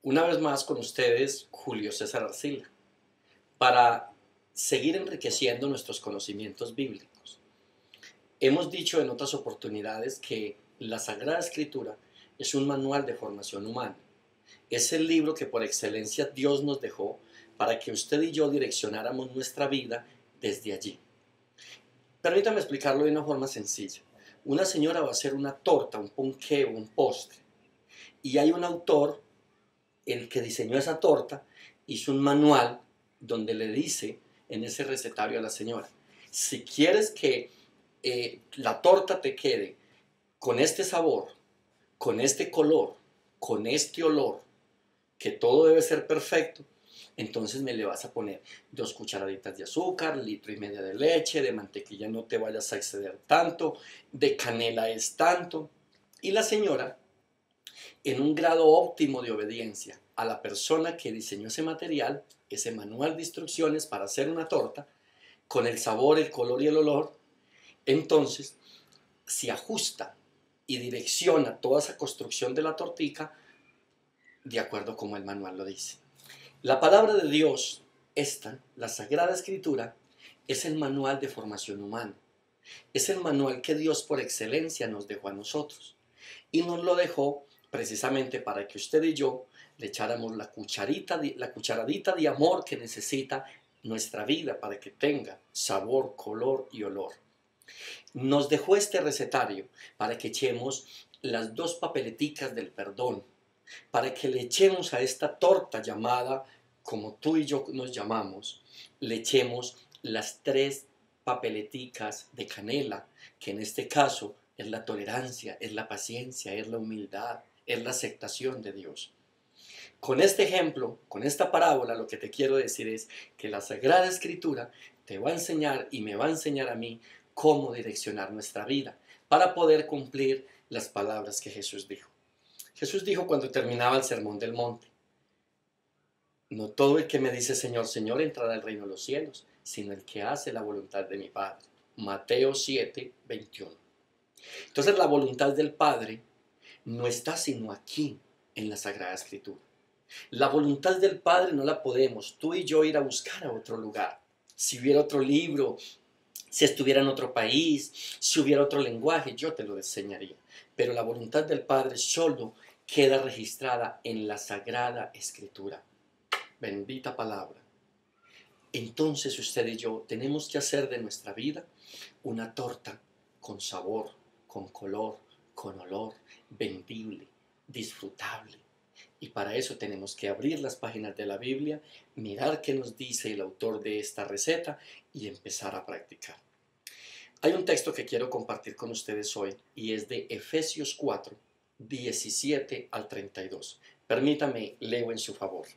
Una vez más con ustedes, Julio César Arcila, para seguir enriqueciendo nuestros conocimientos bíblicos. Hemos dicho en otras oportunidades que la Sagrada Escritura es un manual de formación humana. Es el libro que por excelencia Dios nos dejó para que usted y yo direccionáramos nuestra vida desde allí. Permítame explicarlo de una forma sencilla. Una señora va a hacer una torta, un ponqué o un postre, y hay un autor, el que diseñó esa torta, hizo un manual donde le dice en ese recetario a la señora: si quieres que la torta te quede con este sabor, con este color, con este olor, que todo debe ser perfecto, entonces me le vas a poner 2 cucharaditas de azúcar, 1,5 litros de leche, de mantequilla no te vayas a exceder tanto, de canela es tanto. Y la señora, en un grado óptimo de obediencia a la persona que diseñó ese material, ese manual de instrucciones para hacer una torta, con el sabor, el color y el olor, entonces se ajusta y direcciona toda esa construcción de la tortica de acuerdo como el manual lo dice. La palabra de Dios, la Sagrada Escritura, es el manual de formación humana. Es el manual que Dios por excelencia nos dejó a nosotros. Y nos lo dejó precisamente para que usted y yo le echáramos la cucharadita de amor que necesita nuestra vida para que tenga sabor, color y olor. Nos dejó este recetario para que echemos las 2 papeleticas del perdón, para que le echemos a esta torta llamada, como tú y yo nos llamamos, le echemos las 3 papeleticas de canela, que en este caso es la tolerancia, es la paciencia, es la humildad, es la aceptación de Dios. Con este ejemplo, con esta parábola, lo que te quiero decir es que la Sagrada Escritura te va a enseñar y me va a enseñar a mí cómo direccionar nuestra vida para poder cumplir las palabras que Jesús dijo. Jesús dijo cuando terminaba el Sermón del Monte: no todo el que me dice Señor, Señor entrará al reino de los cielos, sino el que hace la voluntad de mi Padre. Mateo 7:21. Entonces la voluntad del Padre no está sino aquí en la Sagrada Escritura. La voluntad del Padre no la podemos tú y yo ir a buscar a otro lugar. Si hubiera otro libro, si estuviera en otro país, si hubiera otro lenguaje, yo te lo enseñaría. Pero la voluntad del Padre solo queda registrada en la Sagrada Escritura. Bendita palabra. Entonces usted y yo tenemos que hacer de nuestra vida una torta con sabor, con color, con olor, vendible, disfrutable. Y para eso tenemos que abrir las páginas de la Biblia, mirar qué nos dice el autor de esta receta y empezar a practicar. Hay un texto que quiero compartir con ustedes hoy y es de Efesios 4, 17 al 32. Permítame, leo en su favor.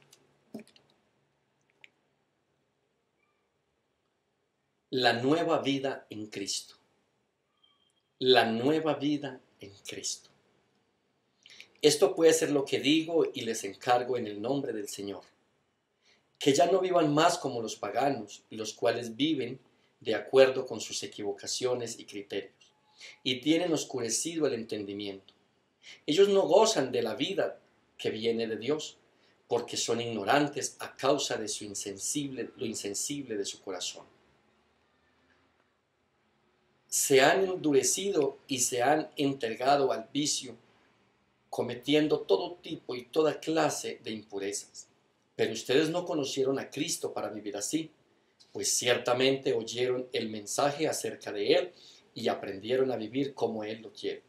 La nueva vida en Cristo. La nueva vida en Cristo. Esto puede ser lo que digo y les encargo en el nombre del Señor. Que ya no vivan más como los paganos, los cuales viven de acuerdo con sus equivocaciones y criterios, y tienen oscurecido el entendimiento. Ellos no gozan de la vida que viene de Dios, porque son ignorantes a causa de lo insensible de su corazón. Se han endurecido y se han entregado al vicio, cometiendo todo tipo y toda clase de impurezas. Pero ustedes no conocieron a Cristo para vivir así, pues ciertamente oyeron el mensaje acerca de Él y aprendieron a vivir como Él lo quiere,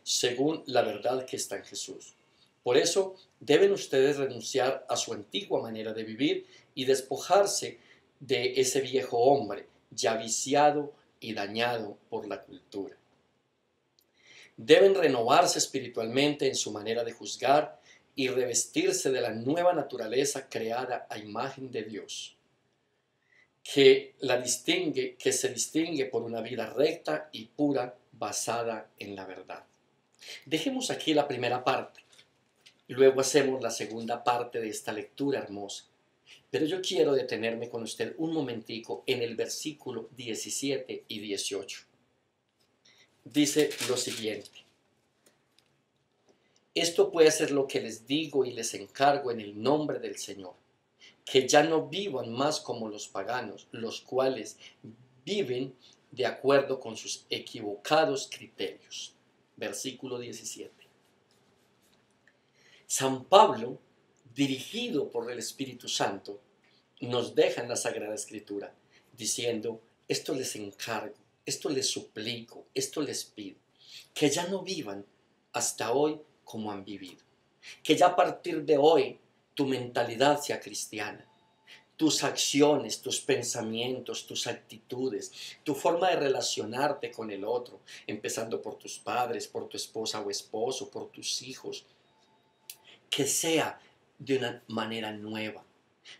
según la verdad que está en Jesús. Por eso deben ustedes renunciar a su antigua manera de vivir y despojarse de ese viejo hombre ya viciado y dañado por la cultura. Deben renovarse espiritualmente en su manera de juzgar y revestirse de la nueva naturaleza creada a imagen de Dios, que se distingue por una vida recta y pura basada en la verdad. Dejemos aquí la primera parte, luego hacemos la segunda parte de esta lectura hermosa. Pero yo quiero detenerme con usted un momentico en el versículo 17 y 18. Dice lo siguiente: Esto puede ser lo que les digo y les encargo en el nombre del Señor, que ya no vivan más como los paganos, los cuales viven de acuerdo con sus equivocados criterios. Versículo 17. San Pablo, dirigido por el Espíritu Santo, nos deja en la Sagrada Escritura diciendo, esto les encargo, esto les suplico, esto les pido, que ya no vivan hasta hoy como han vivido, que ya a partir de hoy tu mentalidad sea cristiana, tus acciones, tus pensamientos, tus actitudes, tu forma de relacionarte con el otro, empezando por tus padres, por tu esposa o esposo, por tus hijos, que sea de una manera nueva,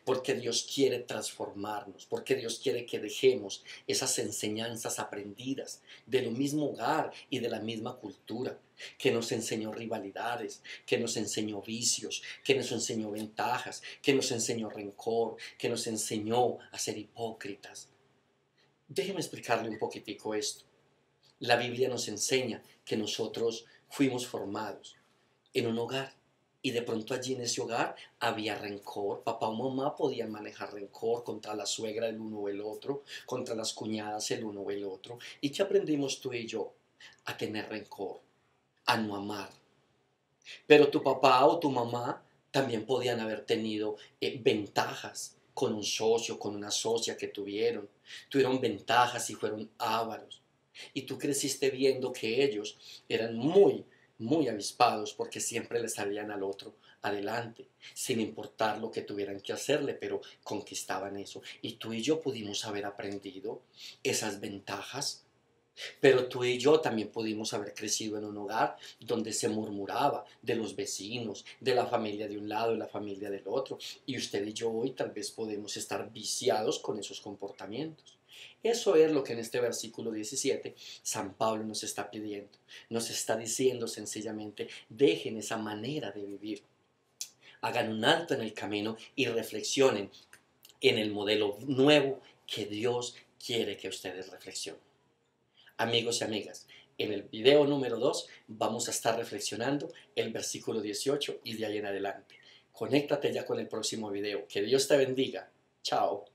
porque Dios quiere transformarnos, porque Dios quiere que dejemos esas enseñanzas aprendidas del mismo hogar y de la misma cultura, que nos enseñó rivalidades, que nos enseñó vicios, que nos enseñó ventajas, que nos enseñó rencor, que nos enseñó a ser hipócritas. Déjeme explicarle un poquitico esto. La Biblia nos enseña que nosotros fuimos formados en un hogar. Y de pronto allí en ese hogar había rencor. Papá o mamá podían manejar rencor contra la suegra el uno o el otro, contra las cuñadas el uno o el otro. ¿Y qué aprendimos tú y yo? A tener rencor, a no amar. Pero tu papá o tu mamá también podían haber tenido ventajas con un socio, con una socia que tuvieron. Tuvieron ventajas y fueron ávaros. Y tú creciste viendo que ellos eran muy avispados porque siempre le salían al otro adelante, sin importar lo que tuvieran que hacerle, pero conquistaban eso. Y tú y yo pudimos haber aprendido esas ventajas, pero tú y yo también pudimos haber crecido en un hogar donde se murmuraba de los vecinos, de la familia de un lado y la familia del otro. Y usted y yo hoy tal vez podemos estar viciados con esos comportamientos. Eso es lo que en este versículo 17 San Pablo nos está pidiendo. Nos está diciendo sencillamente, dejen esa manera de vivir. Hagan un alto en el camino y reflexionen en el modelo nuevo que Dios quiere que ustedes reflexionen. Amigos y amigas, en el video número 2 vamos a estar reflexionando el versículo 18 y de ahí en adelante. Conéctate ya con el próximo video. Que Dios te bendiga. Chao.